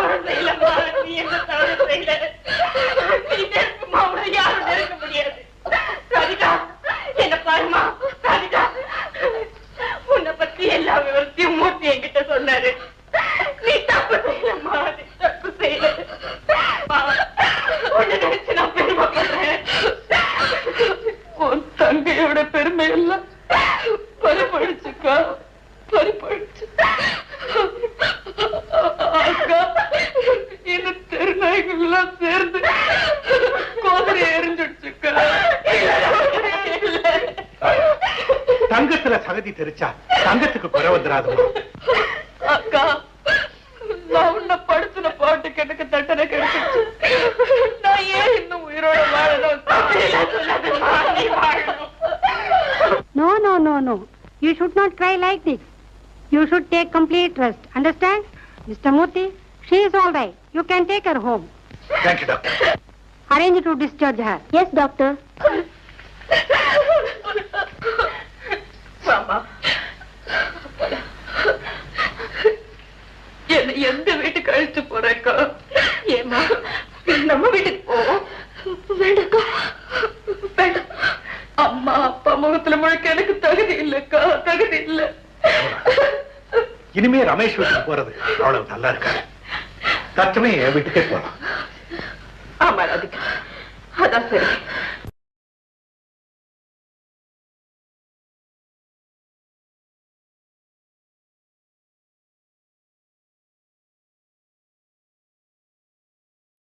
தவறு செய்யலம்மா, நீ என்ன தவறு செய்யல. நீ நெருப்புமா, உன்னை யாரும் நெருங்க முடியாது. ராதிகா, என்ன பாருமா, ராதிகா, உன்னை பத்தி எல்லா விவரத்தையும் மூர்த்தி என்கிட்ட சொன்னாரு. நீ தப்பு செய்யலம்மா, நீ தப்பு செய்யல. உன்னை நினைச்சு நான் பெருமைப்படுறேன். உன் தங்கையோட பெருமை எல்லாம் பறிப்பழிச்சுக்கா, பறிப்பழிச்சு. அக்கா, இந்த தெருநாய்கள் எல்லாம் சேர்ந்து கோதரை எரிஞ்சுடுச்சுக்கா. தங்கத்துல சகதி தெரிச்சா தங்கத்துக்கு குறை வந்துடாது. அக்கா, நான் உன்னை படுத்துன பாட்டுக்கு எனக்கு தண்டனை கிடைச்சிச்சு. நான் ஏன் இன்னும் உயிரோட வாழணும்? நீ வாழணும். No, no, no, no. You should not cry like this. You should take complete rest. Understand? Mr. Murthy, she is all right. You can take her home. Thank you, doctor. Arrange to discharge her. Yes, doctor. மாமா, என்ன எந்த வீட்டுக்கு அழைச்சு போறேக்கா? ஏமா, நம்ம வீட்டுக்கு போவோம். வேண்டக்கா, வேண்டாம். அம்மா அப்பா முகத்துல முழுக்க எனக்கு தகுதி இல்லக்கா, தகுதி இல்ல. இனிமே ரமேஷ் வீட்டுக்கு போறது அவ்வளவு நல்லா இருக்காது. தற்சமே என் வீட்டுக்கே போலாம். ஆமா ராதிகா, அதான் சரி.